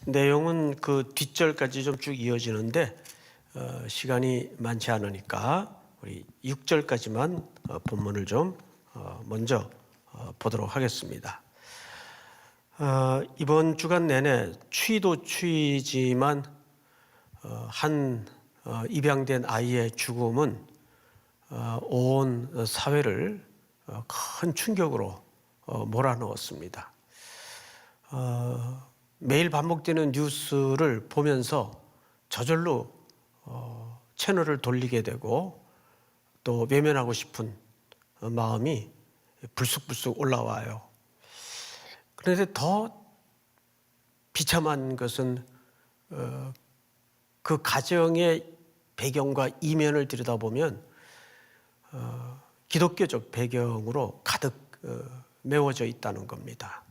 내용은 그 뒷절까지 좀 쭉 이어지는데 시간이 많지 않으니까 우리 6절까지만 본문을 좀 먼저 보도록 하겠습니다. 이번 주간 내내 추위도 추위지만 한 입양된 아이의 죽음은 온 사회를 큰 충격으로 몰아넣었습니다. 매일 반복되는 뉴스를 보면서 저절로 채널을 돌리게 되고 또 외면하고 싶은 마음이 불쑥불쑥 올라와요. 그런데 더 비참한 것은 그 가정의 배경과 이면을 들여다보면 기독교적 배경으로 가득 메워져 있다는 겁니다.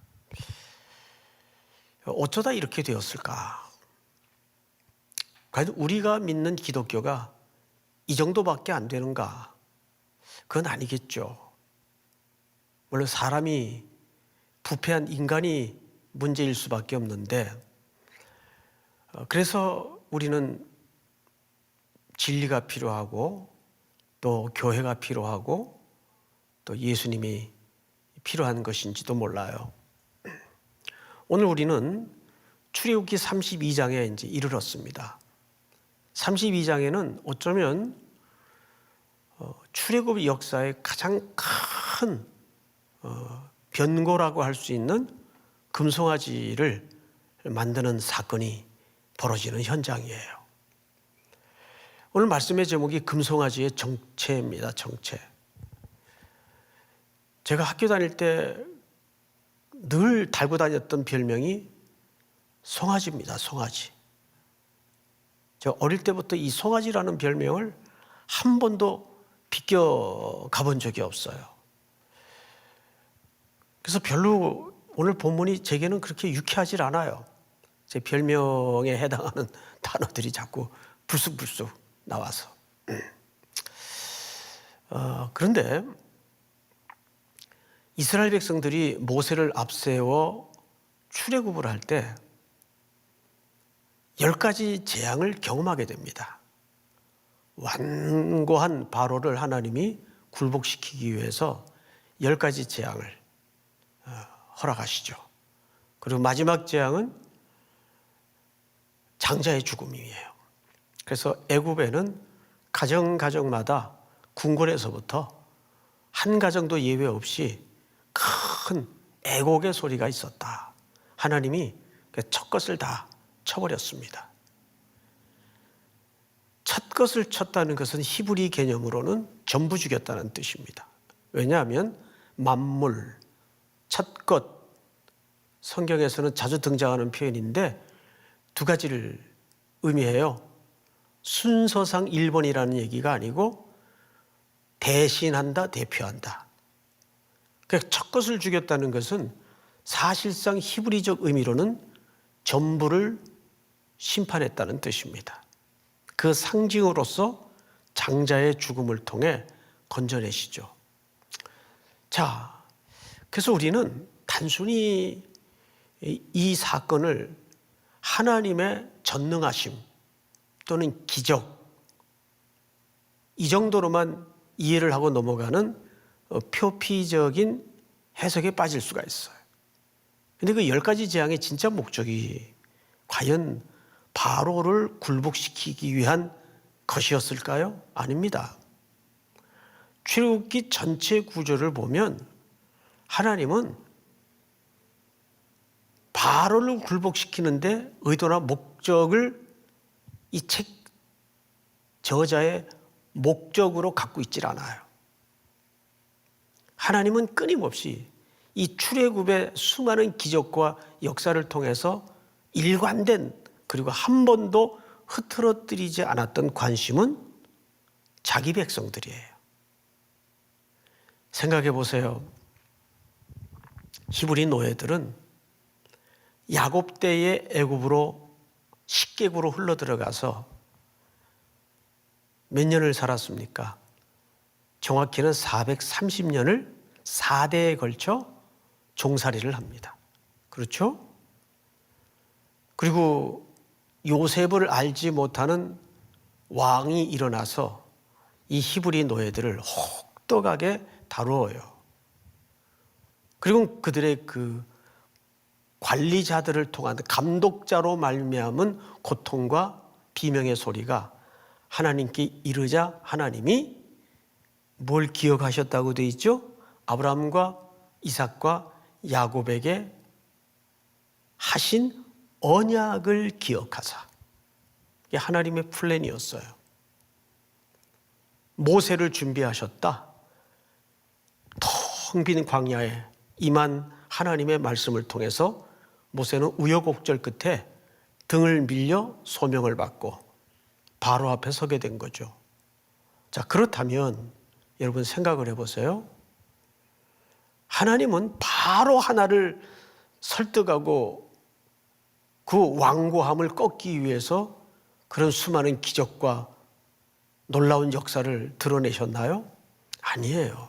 어쩌다 이렇게 되었을까? 과연 우리가 믿는 기독교가 이 정도밖에 안 되는가? 그건 아니겠죠. 물론 사람이 부패한 인간이 문제일 수밖에 없는데, 그래서 우리는 진리가 필요하고 또 교회가 필요하고 또 예수님이 필요한 것인지도 몰라요. 오늘 우리는 출애굽기 32장에 이제 이르렀습니다. 32장에는 어쩌면 출애굽 역사의 가장 큰 변고라고 할 수 있는 금송아지를 만드는 사건이 벌어지는 현장이에요. 오늘 말씀의 제목이 금송아지의 정체입니다. 정체. 제가 학교 다닐 때 늘 달고 다녔던 별명이 송아지입니다. 송아지. 저 어릴 때부터 이 송아지라는 별명을 한 번도 비껴 가본 적이 없어요. 그래서 별로 오늘 본문이 제게는 그렇게 유쾌하지 않아요. 제 별명에 해당하는 단어들이 자꾸 불쑥불쑥 나와서. 그런데 이스라엘 백성들이 모세를 앞세워 출애굽을 할 때 10가지 재앙을 경험하게 됩니다. 완고한 바로를 하나님이 굴복시키기 위해서 10가지 재앙을 허락하시죠. 그리고 마지막 재앙은 장자의 죽음이에요. 그래서 애굽에는 가정마다 궁궐에서부터 한 가정도 예외 없이 큰 애곡의 소리가 있었다. 하나님이 첫 것을 다 쳐버렸습니다. 첫 것을 쳤다는 것은 히브리 개념으로는 전부 죽였다는 뜻입니다. 왜냐하면 만물, 첫 것, 성경에서는 자주 등장하는 표현인데 두 가지를 의미해요. 순서상 1번이라는 얘기가 아니고 대신한다, 대표한다. 첫 것을 죽였다는 것은 사실상 히브리적 의미로는 전부를 심판했다는 뜻입니다. 그 상징으로서 장자의 죽음을 통해 건져내시죠. 자, 그래서 우리는 단순히 이 사건을 하나님의 전능하심 또는 기적 이 정도로만 이해를 하고 넘어가는 표피적인 해석에 빠질 수가 있어요. 그런데 그 10가지 재앙의 진짜 목적이 과연 바로를 굴복시키기 위한 것이었을까요? 아닙니다. 출애굽기 전체 구조를 보면 하나님은 바로를 굴복시키는데 의도나 목적을 이 책 저자의 목적으로 갖고 있질 않아요. 하나님은 끊임없이 이 출애굽의 수많은 기적과 역사를 통해서 일관된 그리고 한 번도 흐트러뜨리지 않았던 관심은 자기 백성들이에요. 생각해 보세요. 히브리 노예들은 야곱 때의 애굽으로 식객으로 흘러들어가서 몇 년을 살았습니까? 정확히는 430년을 4대에 걸쳐 종살이를 합니다. 그렇죠? 그리고 요셉을 알지 못하는 왕이 일어나서 이 히브리 노예들을 혹독하게 다루어요. 그리고 그들의 그 관리자들을 통한 감독자로 말미암은 고통과 비명의 소리가 하나님께 이르자 하나님이 뭘 기억하셨다고 되어 있죠? 아브라함과 이삭과 야곱에게 하신 언약을 기억하사. 이게 하나님의 플랜이었어요. 모세를 준비하셨다. 텅 빈 광야에 임한 하나님의 말씀을 통해서 모세는 우여곡절 끝에 등을 밀려 소명을 받고 바로 앞에 서게 된 거죠. 자, 그렇다면 여러분 생각을 해보세요. 하나님은 바로 하나를 설득하고 그 완고함을 꺾기 위해서 그런 수많은 기적과 놀라운 역사를 드러내셨나요? 아니에요.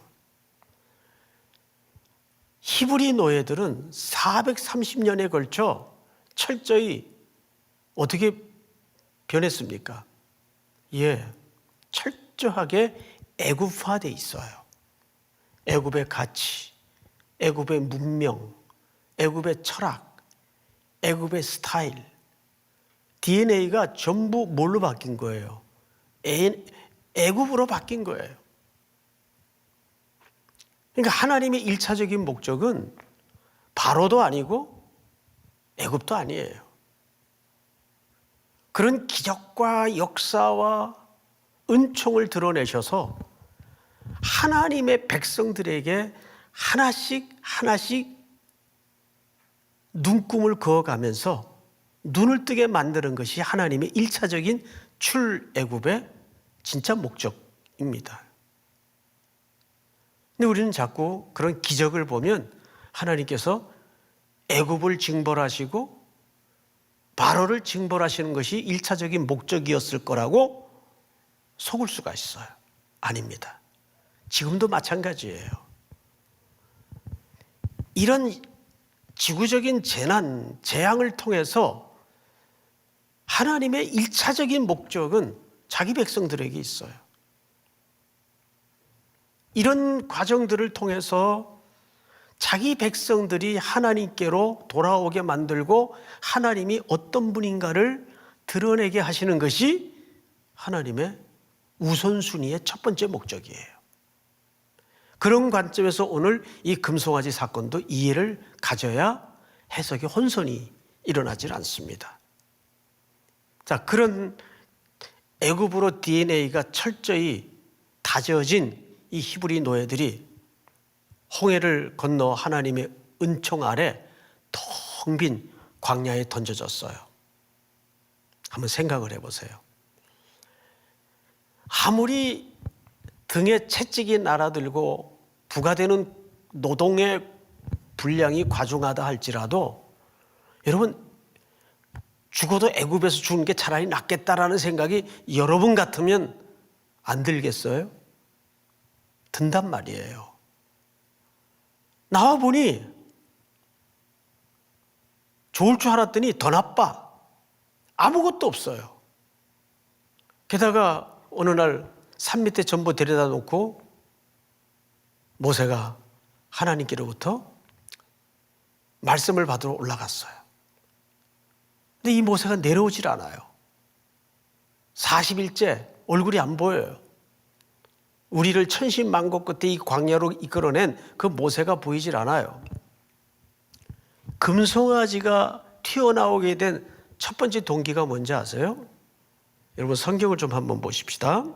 히브리 노예들은 430년에 걸쳐 철저히 어떻게 변했습니까? 철저하게 애굽화되어 있어요. 애굽의 가치, 애굽의 문명, 애굽의 철학, 애굽의 스타일, DNA가 전부 뭘로 바뀐 거예요? 애굽으로 바뀐 거예요. 그러니까 하나님의 1차적인 목적은 바로도 아니고 애굽도 아니에요. 그런 기적과 역사와 은총을 드러내셔서 하나님의 백성들에게 하나씩 눈금을 그어가면서 눈을 뜨게 만드는 것이 하나님의 1차적인 출애굽의 진짜 목적입니다. 근데 우리는 자꾸 그런 기적을 보면 하나님께서 애굽을 징벌하시고 바로를 징벌하시는 것이 1차적인 목적이었을 거라고 속을 수가 있어요. 아닙니다. 지금도 마찬가지예요. 이런 지구적인 재난, 재앙을 통해서 하나님의 1차적인 목적은 자기 백성들에게 있어요. 이런 과정들을 통해서 자기 백성들이 하나님께로 돌아오게 만들고 하나님이 어떤 분인가를 드러내게 하시는 것이 하나님의 우선순위의 첫 번째 목적이에요. 그런 관점에서 오늘 이 금송아지 사건도 이해를 가져야 해석의 혼선이 일어나질 않습니다. 자, 그런 애굽으로 DNA가 철저히 다져진 이 히브리 노예들이 홍해를 건너 하나님의 은총 아래 텅 빈 광야에 던져졌어요. 한번 생각을 해보세요. 아무리 등에 채찍이 날아들고 부과되는 노동의 분량이 과중하다 할지라도 여러분 죽어도 애굽에서 죽는 게 차라리 낫겠다라는 생각이 여러분 같으면 안 들겠어요? 든단 말이에요. 나와 보니 좋을 줄 알았더니 더 나빠. 아무것도 없어요. 게다가 어느 날 산 밑에 전부 데려다 놓고 모세가 하나님께로부터 말씀을 받으러 올라갔어요. 근데 이 모세가 내려오질 않아요. 40일째 얼굴이 안 보여요. 우리를 천신만고 끝에 이 광야로 이끌어낸 그 모세가 보이질 않아요. 금송아지가 튀어나오게 된 첫 번째 동기가 뭔지 아세요? 여러분 성경을 좀 한번 보십시다.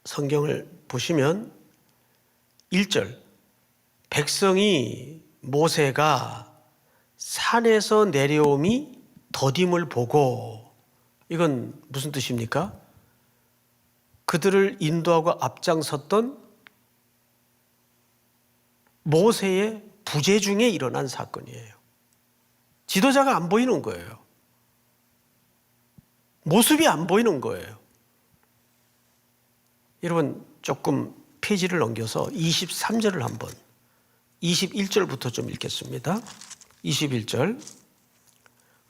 성경을 보시면 1절 백성이 모세가 산에서 내려옴이 더딤을 보고, 이건 무슨 뜻입니까? 그들을 인도하고 앞장섰던 모세의 부재 중에 일어난 사건이에요. 지도자가 안 보이는 거예요. 모습이 안 보이는 거예요. 여러분 조금 페이지를 넘겨서 23절을 한번 21절부터 좀 읽겠습니다. 21절.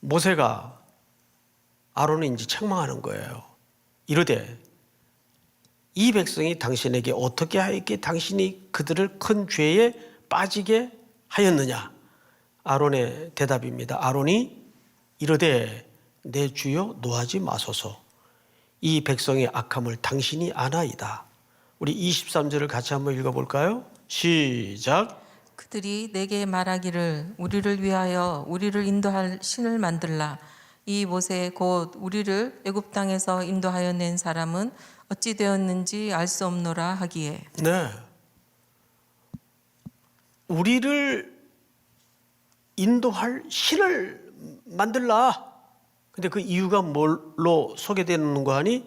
모세가 아론을 이제 책망하는 거예요. 이르되 이 백성이 당신에게 어떻게 하였기에 당신이 그들을 큰 죄에 빠지게 하였느냐. 아론의 대답입니다. 아론이 이르되 내 주여 노하지 마소서. 이 백성의 악함을 당신이 아나이다. 우리 23절을 같이 한번 읽어볼까요? 시작. 그들이 내게 말하기를 우리를 위하여 우리를 인도할 신을 만들라. 이 모세 곧 우리를 애굽 땅에서 인도하여 낸 사람은 어찌 되었는지 알 수 없노라 하기에. 네. 우리를 인도할 신을 만들라. 근데 그 이유가 뭘로 소개되는 거 아니?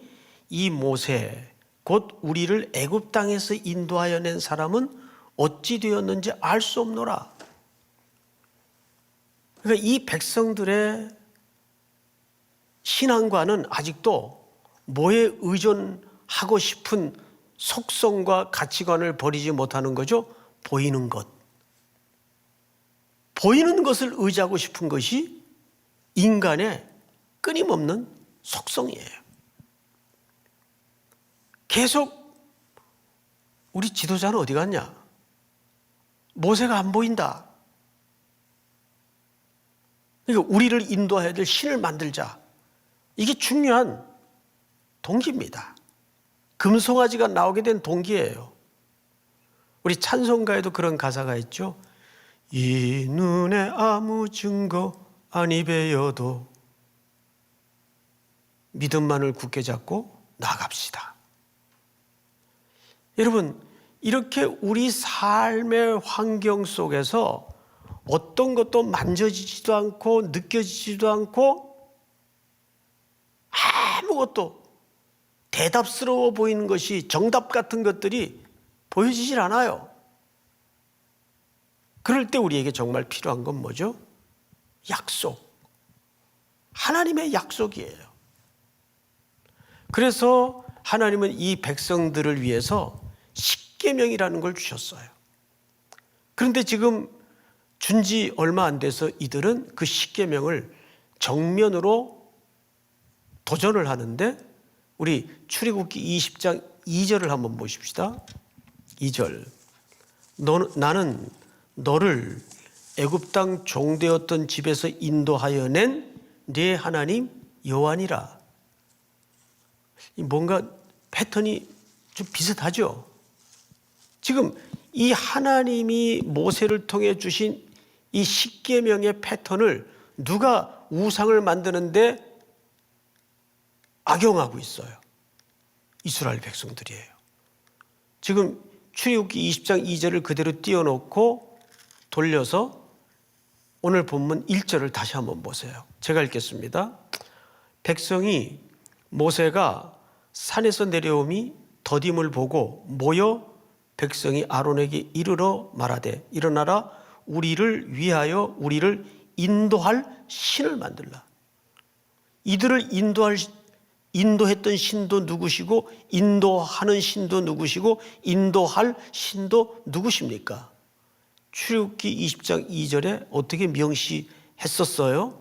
이 모세 곧 우리를 애굽 땅에서 인도하여 낸 사람은 어찌 되었는지 알 수 없노라. 그러니까 이 백성들의 신앙과는 아직도 뭐에 의존하고 싶은 속성과 가치관을 버리지 못하는 거죠? 보이는 것. 보이는 것을 의지하고 싶은 것이 인간의 끊임없는 속성이에요. 계속 우리 지도자는 어디 갔냐? 모세가 안 보인다. 그러니까 우리를 인도해야 될 신을 만들자. 이게 중요한 동기입니다. 금송아지가 나오게 된 동기예요. 우리 찬송가에도 그런 가사가 있죠. 이 눈에 아무 증거 아니 배여도 믿음만을 굳게 잡고 나갑시다. 여러분, 이렇게 우리 삶의 환경 속에서 어떤 만져지지도 않고 느껴지지도 않고 아무것도 대답스러워 보이는 것이 정답 같은 것들이 보여지질 않아요. 그럴 때 우리에게 정말 필요한 건 뭐죠? 약속. 하나님의 약속이에요. 그래서 하나님은 이 백성들을 위해서 십계명이라는 걸 주셨어요. 그런데 지금 준 지 얼마 안 돼서 이들은 그 십계명을 정면으로 도전을 하는데 우리 출애굽기 20장 2절을 한번 보십시다. 2절. 나는 너를 애굽 땅 종되었던 집에서 인도하여 낸 네 하나님 여호와니라. 뭔가 패턴이 좀 비슷하죠. 지금 이 하나님이 모세를 통해 주신 이 십계명의 패턴을 누가 우상을 만드는데 악용하고 있어요. 이스라엘 백성들이에요. 지금 출애굽기 20장 2절을 그대로 띄워놓고 돌려서 오늘 본문 1절을 다시 한번 보세요. 제가 읽겠습니다. 백성이 모세가 산에서 내려오미 더딤을 보고 모여 백성이 아론에게 이르러 말하되 일어나라 우리를 위하여 우리를 인도할 신을 만들라. 이들을 인도했던 신도 누구시고 인도하는 신도 누구시고 인도할 신도 누구십니까? 출애굽기 20장 2절에 어떻게 명시했었어요?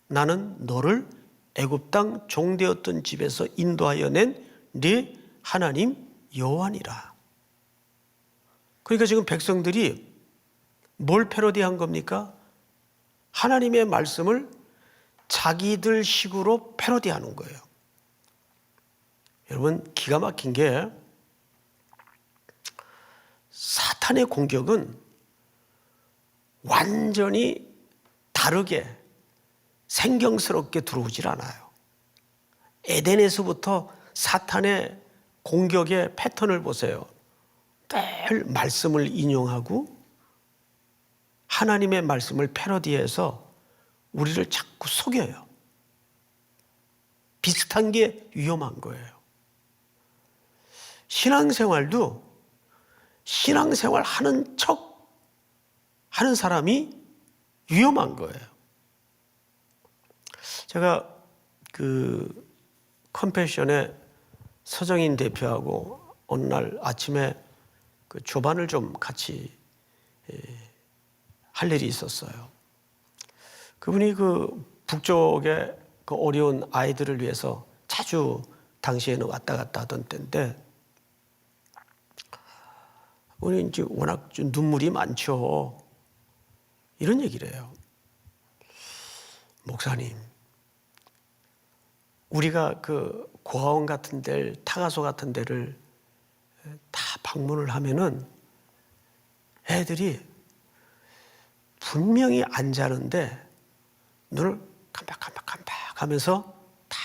나는 너를 애굽 땅 종되었던 집에서 인도하여 낸 네 하나님 여호와니라. 그러니까 지금 백성들이 뭘 패러디한 겁니까? 하나님의 말씀을 자기들 식으로 패러디하는 거예요. 여러분, 기가 막힌 게 사탄의 공격은 완전히 다르게 생경스럽게 들어오질 않아요. 에덴에서부터 사탄의 공격의 패턴을 보세요. 늘 말씀을 인용하고 하나님의 말씀을 패러디해서 우리를 자꾸 속여요. 비슷한 게 위험한 거예요. 신앙생활도 신앙생활 하는 척 하는 사람이 위험한 거예요. 제가 그 컴패션의 서정인 대표하고 어느 날 아침에 그 조반을 좀 같이 할 일이 있었어요. 그분이 그 북쪽의 그 어려운 아이들을 위해서 자주 당시에는 왔다 갔다 하던 때인데, 우리 이제 워낙 좀 눈물이 많죠. 이런 얘기를 해요. 목사님, 우리가 그 고아원 같은 데를, 타가소 같은 데를 다 방문을 하면은 애들이 분명히 안 자는데 눈을 깜박깜박 하면서 다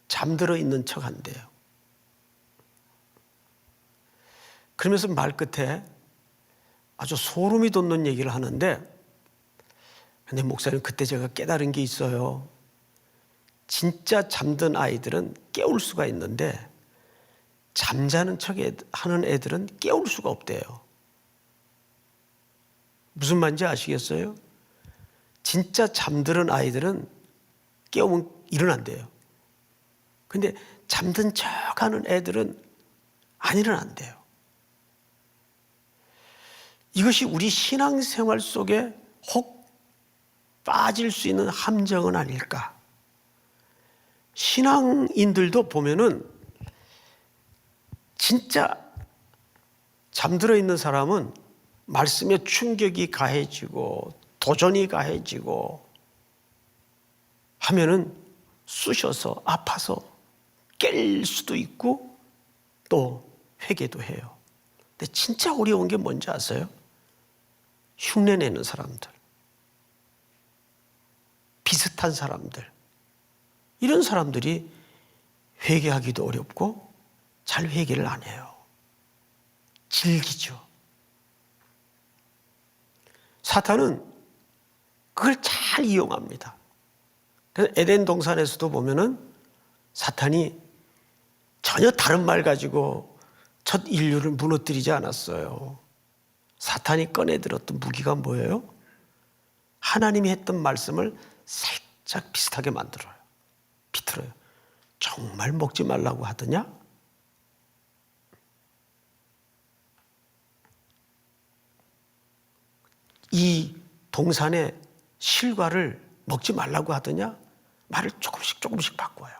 잠들어 있는 척 한대요. 그러면서 말 끝에 아주 소름이 돋는 얘기를 하는데, 근데 목사님, 그때 제가 깨달은 게 있어요. 진짜 잠든 아이들은 깨울 수가 있는데 잠자는 척 하는 애들은 깨울 수가 없대요. 무슨 말인지 아시겠어요? 진짜 잠드는 아이들은 깨우면 일어난대요. 근데 잠든 척 하는 애들은 안 일어난대요. 이것이 우리 신앙생활 속에 혹 빠질 수 있는 함정은 아닐까? 신앙인들도 보면은 진짜 잠들어 있는 사람은 말씀에 충격이 가해지고 도전이 가해지고 하면은 쑤셔서 아파서 깰 수도 있고 또 회개도 해요. 근데 진짜 어려운 게 뭔지 아세요? 흉내내는 사람들, 비슷한 사람들, 이런 사람들이 회개하기도 어렵고 잘 회개를 안 해요. 질기죠. 사탄은 그걸 잘 이용합니다. 그래서 에덴 동산에서도 보면은 사탄이 전혀 다른 말 가지고 첫 인류를 무너뜨리지 않았어요. 사탄이 꺼내들었던 무기가 뭐예요? 하나님이 했던 말씀을 살짝 비슷하게 만들어요. 비틀어요. 정말 먹지 말라고 하더냐? 이 동산의 실과를 먹지 말라고 하더냐? 말을 조금씩 바꿔요.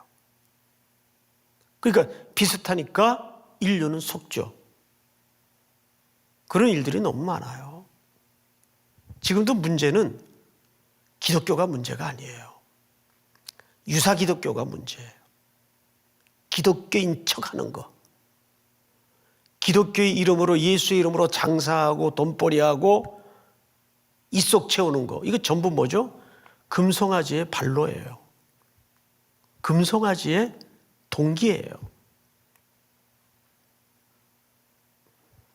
그러니까 비슷하니까 인류는 속죠. 그런 일들이 너무 많아요. 지금도 문제는 기독교가 문제가 아니에요. 유사 기독교가 문제예요. 기독교인 척하는 거. 기독교의 이름으로, 예수의 이름으로 장사하고 돈벌이하고 입속 채우는 거. 이거 전부 뭐죠? 금송아지의 발로예요. 금송아지의 동기예요.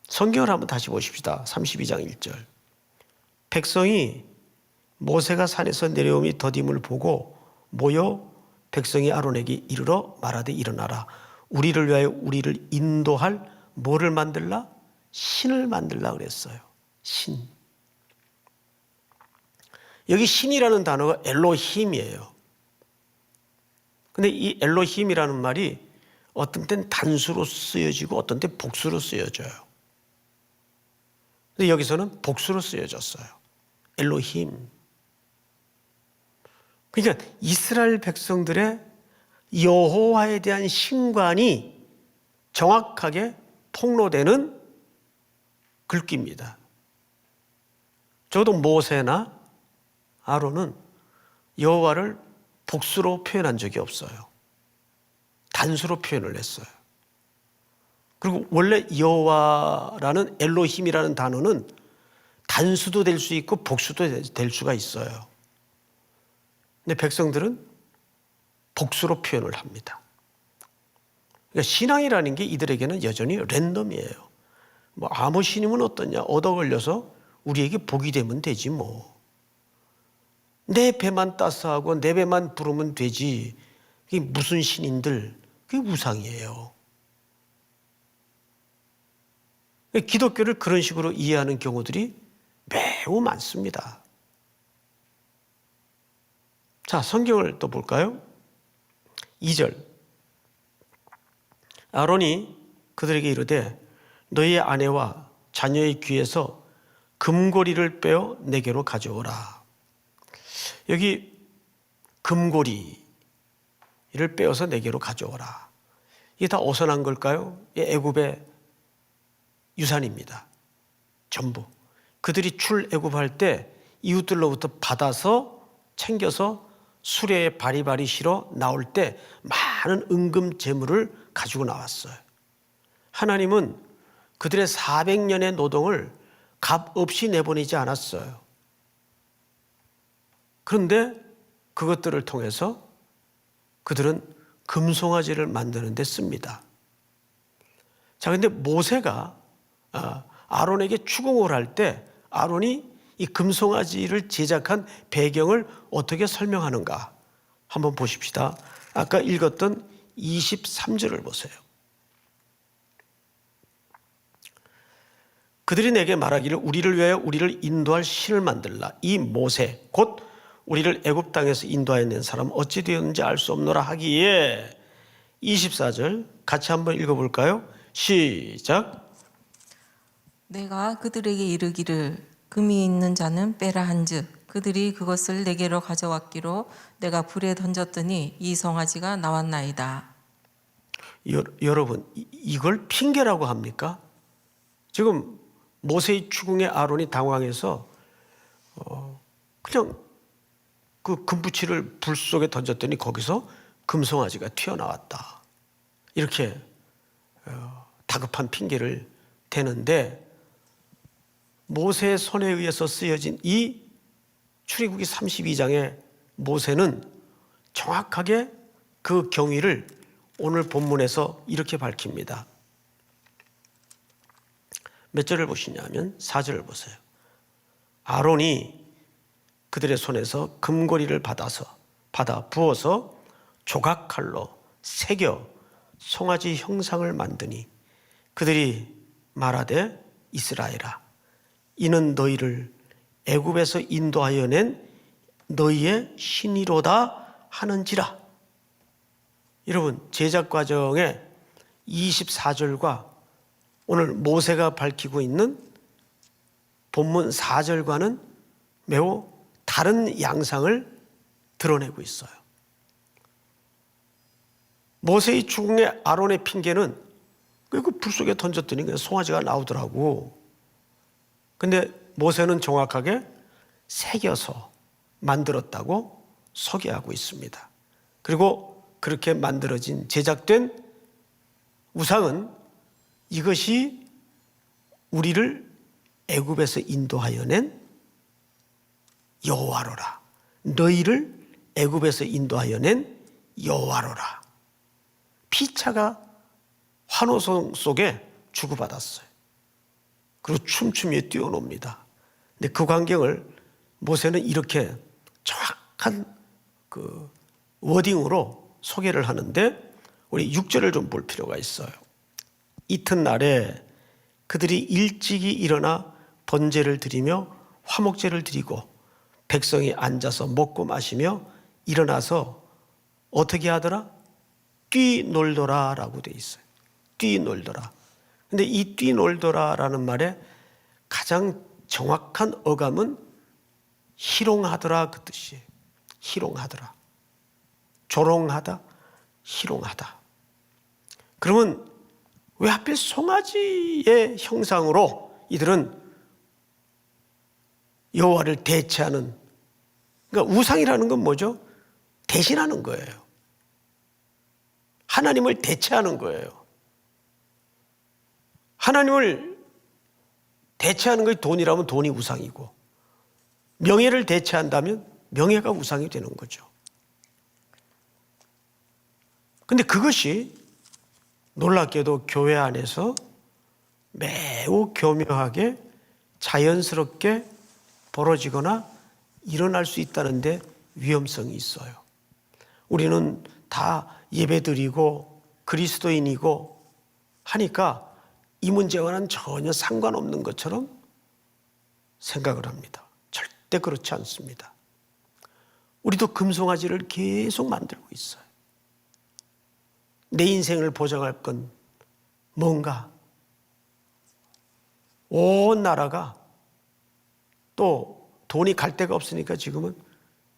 성경을 한번 다시 보십시다. 32장 1절. 백성이 모세가 산에서 내려오니 더딤을 보고 모여 백성이 아론에게 이르러 말하되 일어나라. 우리를 위하여 우리를 인도할 뭐를 만들라? 신을 만들라 그랬어요. 신. 여기 신이라는 단어가 엘로힘이에요. 근데 이 엘로힘이라는 말이 어떤 땐 단수로 쓰여지고 어떤 때 복수로 쓰여져요. 근데 여기서는 복수로 쓰여졌어요. 엘로힘. 그러니까 이스라엘 백성들의 여호와에 대한 신관이 정확하게 폭로되는 글귀입니다. 적어도 모세나 아론은 여호와를 복수로 표현한 적이 없어요. 단수로 표현을 했어요. 그리고 원래 여호와라는 엘로힘이라는 단어는 단수도 될 수 있고 복수도 될 수가 있어요. 근데 백성들은 복수로 표현을 합니다. 그러니까 신앙이라는 게 이들에게는 여전히 랜덤이에요. 뭐 아무 신이면 어떠냐? 얻어 걸려서 우리에게 복이 되면 되지 뭐. 내 배만 따스하고 내 배만 부르면 되지. 그게 무슨 신인들? 그게 우상이에요. 기독교를 그런 식으로 이해하는 경우들이 매우 많습니다. 자, 성경을 또 볼까요? 2절. 아론이 그들에게 이르되 너희의 아내와 자녀의 귀에서 금고리를 빼어 내게로 가져오라. 여기 금고리를 빼어서 내게로 가져오라. 이게 다 어디서 난 걸까요? 애굽의 유산입니다. 전부. 그들이 출애굽할 때 이웃들로부터 받아서 챙겨서 수레에 바리바리 실어 나올 때 많은 은금 재물을 가지고 나왔어요. 하나님은 그들의 400년의 노동을 값 없이 내보내지 않았어요. 그런데 그것들을 통해서 그들은 금송아지를 만드는 데 씁니다. 자, 근데 모세가 아론에게 추궁을 할 때 아론이 이 금송아지를 제작한 배경을 어떻게 설명하는가 한번 보십시다. 아까 읽었던 23절을 보세요. 그들이 내게 말하기를 우리를 위하여 우리를 인도할 신을 만들라. 이 모세 곧 우리를 애굽 땅에서 인도하여 낸 사람 어찌 되었는지 알 수 없노라 하기에 24절 같이 한번 읽어볼까요? 시작. 내가 그들에게 이르기를 금이 있는 자는 빼라 한즉 그들이 그것을 내게로 가져왔기로 내가 불에 던졌더니 이 송아지가 나왔나이다. 여러분 이걸 핑계라고 합니까? 지금 모세의 추궁에 아론이 당황해서 그냥 그 금붙이를 불 속에 던졌더니 거기서 금송아지가 튀어나왔다. 이렇게 다급한 핑계를 대는데 모세의 손에 의해서 쓰여진 이 출애굽기 32장의 모세는 정확하게 그 경위를 오늘 본문에서 이렇게 밝힙니다. 몇 절을 보시냐면 4절을 보세요. 아론이 그들의 손에서 금고리를 받아 부어서 조각칼로 새겨 송아지 형상을 만드니 그들이 말하되 이스라엘아 이는 너희를 애굽에서 인도하여 낸 너희의 신이로다 하는지라. 여러분 제작 과정의 24절과 오늘 모세가 밝히고 있는 본문 4절과는 매우 다른 양상을 드러내고 있어요. 모세의 추궁에 아론의 핑계는 그 불 속에 던졌더니 그냥 송아지가 나오더라고. 근데 모세는 정확하게 새겨서 만들었다고 소개하고 있습니다. 그리고 그렇게 만들어진 제작된 우상은 이것이 우리를 애굽에서 인도하여 낸 여호와로라. 너희를 애굽에서 인도하여 낸 여호와로라. 피차가 환호성 속에 주고받았어요. 그리고 춤추며 뛰어놉니다. 근데 그 광경을 모세는 이렇게 정확한 그 워딩으로 소개를 하는데 우리 6절을 좀 볼 필요가 있어요. 이튿날에 그들이 일찍이 일어나 번제를 드리며 화목제를 드리고 백성이 앉아서 먹고 마시며 일어나서 어떻게 하더라? 뛰놀더라라고 돼 있어요. 뛰놀더라. 근데 이 뛰놀더라라는 말에 가장 정확한 어감은 희롱하더라 그 뜻이에요. 희롱하더라. 조롱하다, 희롱하다. 그러면 왜 하필 송아지의 형상으로 이들은 여호와를 대체하는, 그러니까 우상이라는 건 뭐죠? 대신하는 거예요. 하나님을 대체하는 거예요. 하나님을 대체하는 것이 돈이라면 돈이 우상이고 명예를 대체한다면 명예가 우상이 되는 거죠. 그런데 그것이 놀랍게도 교회 안에서 매우 교묘하게 자연스럽게 벌어지거나 일어날 수 있다는 데 위험성이 있어요. 우리는 다 예배드리고 그리스도인이고 하니까 이 문제와는 전혀 상관없는 것처럼 생각을 합니다. 절대 그렇지 않습니다. 우리도 금송아지를 계속 만들고 있어요. 내 인생을 보장할 건 뭔가? 온 나라가 또 돈이 갈 데가 없으니까 지금은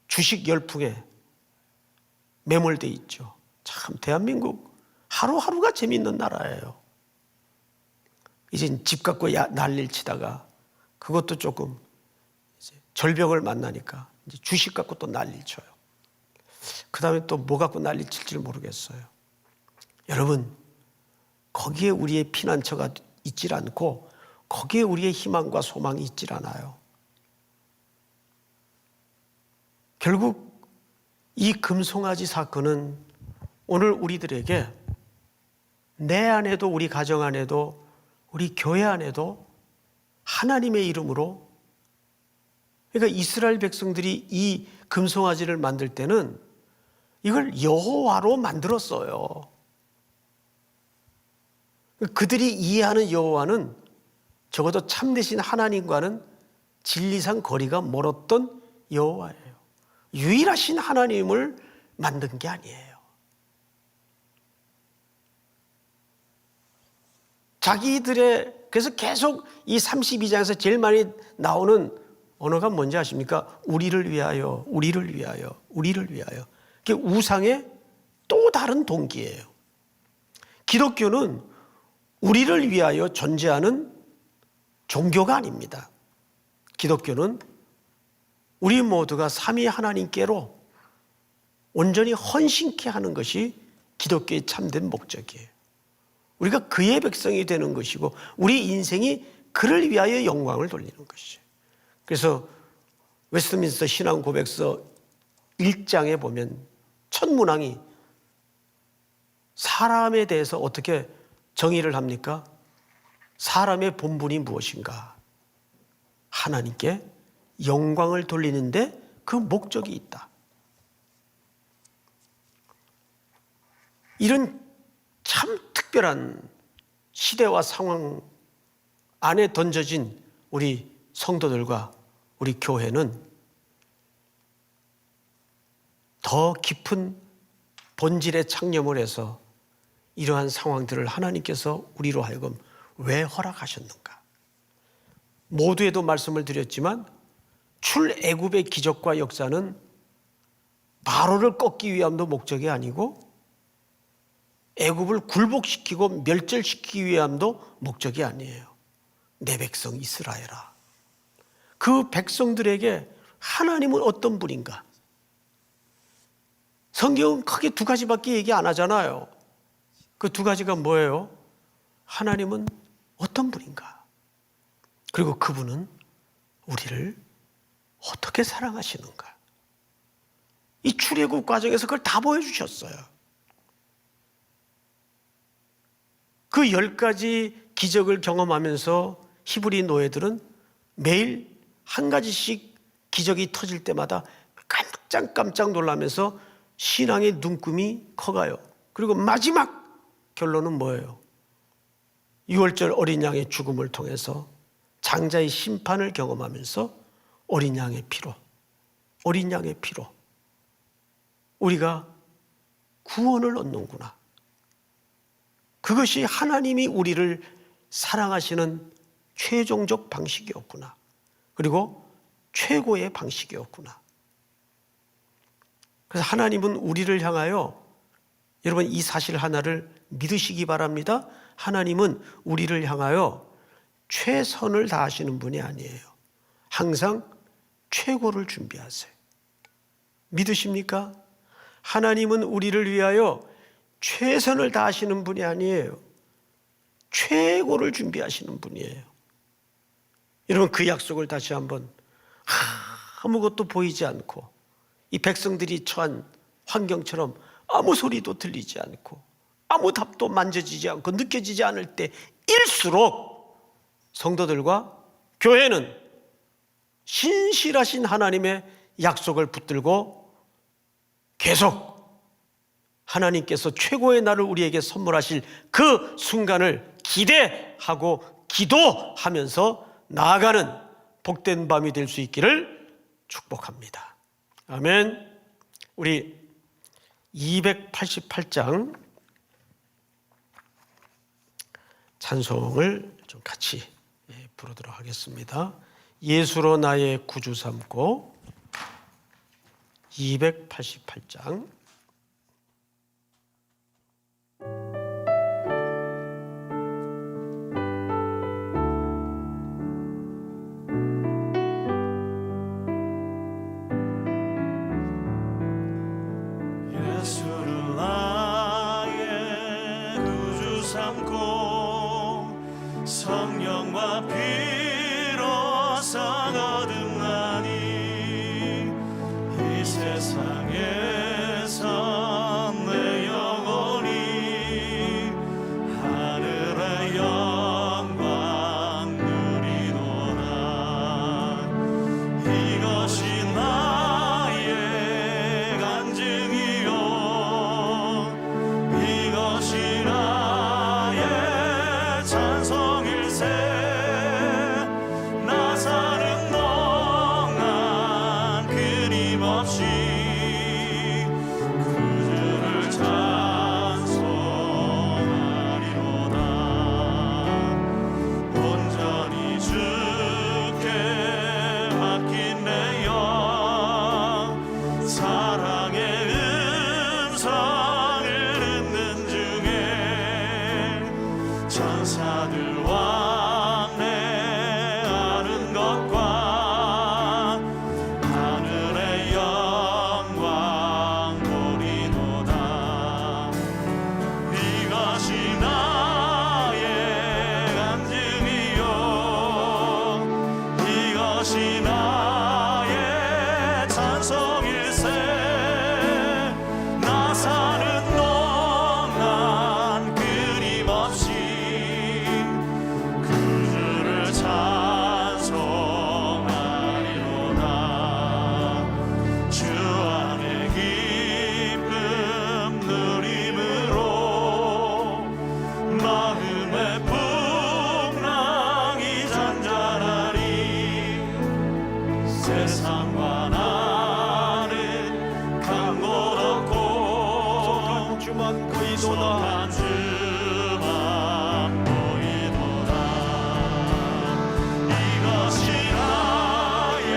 주식 열풍에 매몰돼 있죠. 참 대한민국 하루하루가 재미있는 나라예요. 이제 집 갖고 난리를 치다가 그것도 조금 이제 절벽을 만나니까 이제 주식 갖고 또 난리를 쳐요. 그 다음에 또 뭐 갖고 난리 칠지 모르겠어요. 여러분, 거기에 우리의 피난처가 있질 않고 거기에 우리의 희망과 소망이 있질 않아요. 결국 이 금송아지 사건은 오늘 우리들에게 내 안에도 우리 가정 안에도 우리 교회 안에도 하나님의 이름으로, 그러니까 이스라엘 백성들이 이 금송아지를 만들 때는 이걸 여호와로 만들었어요. 그들이 이해하는 여호와는 적어도 참되신 하나님과는 진리상 거리가 멀었던 여호와예요. 유일하신 하나님을 만든 게 아니에요. 자기들의, 그래서 계속 이 32장에서 제일 많이 나오는 언어가 뭔지 아십니까? 우리를 위하여, 우리를 위하여, 우리를 위하여. 그게 우상의 또 다른 동기예요. 기독교는 우리를 위하여 존재하는 종교가 아닙니다. 기독교는 우리 모두가 삼위 하나님께로 온전히 헌신케 하는 것이 기독교의 참된 목적이에요. 우리가 그의 백성이 되는 것이고 우리 인생이 그를 위하여 영광을 돌리는 것이에요. 그래서 웨스트민스터 신앙 고백서 1장에 보면 첫 문항이 사람에 대해서 어떻게 정의를 합니까? 사람의 본분이 무엇인가? 하나님께 영광을 돌리는데 그 목적이 있다. 이런 참 특별한 시대와 상황 안에 던져진 우리 성도들과 우리 교회는 더 깊은 본질에 창념을 해서 이러한 상황들을 하나님께서 우리로 하여금 왜 허락하셨는가? 모두에도 말씀을 드렸지만 출애굽의 기적과 역사는 바로를 꺾기 위함도 목적이 아니고 애굽을 굴복시키고 멸절시키기 위함도 목적이 아니에요. 내 백성 이스라엘아, 그 백성들에게 하나님은 어떤 분인가? 성경은 크게 두 가지밖에 얘기 안 하잖아요. 그 두 가지가 뭐예요? 하나님은 어떤 분인가? 그리고 그분은 우리를 어떻게 사랑하시는가? 이 출애굽 과정에서 그걸 다 보여주셨어요. 그 10가지 기적을 경험하면서 히브리 노예들은 매일 한 가지씩 기적이 터질 때마다 깜짝깜짝 놀라면서 신앙의 눈금이 커가요. 그리고 마지막 결론은 뭐예요? 6월절 어린 양의 죽음을 통해서 장자의 심판을 경험하면서 어린 양의 피로 우리가 구원을 얻는구나. 그것이 하나님이 우리를 사랑하시는 최종적 방식이었구나. 그리고 최고의 방식이었구나. 그래서 하나님은 우리를 향하여, 여러분 이 사실 하나를 믿으시기 바랍니다. 하나님은 우리를 향하여 최선을 다하시는 분이 아니에요. 항상 최고를 준비하세요. 믿으십니까? 하나님은 우리를 위하여 최선을 다하시는 분이 아니에요. 최고를 준비하시는 분이에요. 여러분 그 약속을 다시 한번, 아무것도 보이지 않고 이 백성들이 처한 환경처럼 아무 소리도 들리지 않고 아무 답도 만져지지 않고 느껴지지 않을 때일수록 성도들과 교회는 신실하신 하나님의 약속을 붙들고 계속 하나님께서 최고의 날을 우리에게 선물하실 그 순간을 기대하고 기도하면서 나아가는 복된 밤이 될 수 있기를 축복합니다. 아멘. 우리 288장 찬송을 좀 같이 부르도록 하겠습니다. 예수로 나의 구주 삼고 288장. 예수를 나의 구주 삼고 성령과 피로 산 얻음나니 이 세상에서 내 영혼이 하늘의 영광 누리도다. 이것이 나의 간증이요 이것이 나의 찬송일세. 나 사는 동안 끊임없이 구주를 찬송하리로다. 온전히 주께 맡긴 내 영 사랑의 음성을 듣는 중에 천사들 왕래하는 것과 하늘의 영광 보리도다. 이것이 나의 간증이요 이것이 나의 찬송일세. 나 사는 동안 끊임없이 구주를 찬송하리로다. 주 안에 기쁨 누림으로 마음의 풍랑이 잔잔하리. 세상과 나는 강고롭고 속한 주만 보이도다. 속한 주만 보이도다. 이것이 나의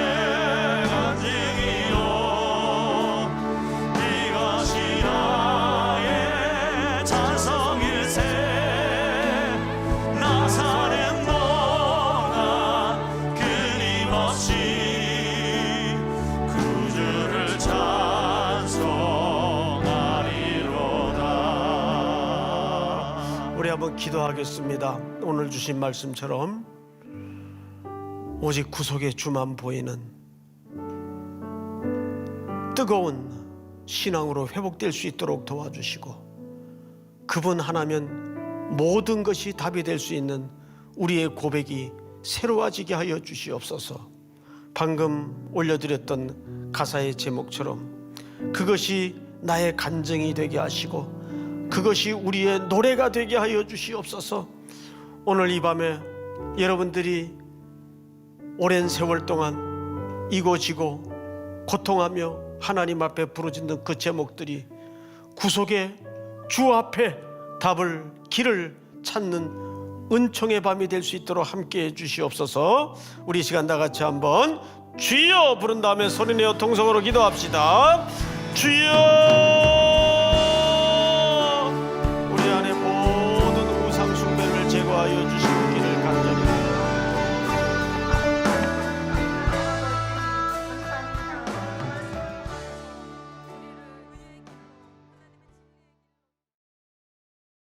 간증이요 이것이 나의 찬송일세. 나 사는 동안 끊임없이 구주를 찬송하리로다. 우리 한번 기도하겠습니다. 오늘 주신 말씀처럼 오직 구속의 주만 보이는 뜨거운 신앙으로 회복될 수 있도록 도와주시고, 그분 하나면 모든 것이 답이 될 수 있는 우리의 고백이 새로워지게 하여 주시옵소서. 방금 올려드렸던 가사의 제목처럼 그것이 나의 간증이 되게 하시고 그것이 우리의 노래가 되게 하여 주시옵소서. 오늘 이 밤에 여러분들이 오랜 세월 동안 이고지고 고통하며 하나님 앞에 부르짖는 그 제목들이 구속의 주 앞에 답을 길을 찾는 은총의 밤이 될 수 있도록 함께해 주시옵소서. 우리 이 시간 다 같이 한번 주여 부른 다음에 소리내어 통성으로 기도합시다. 주여.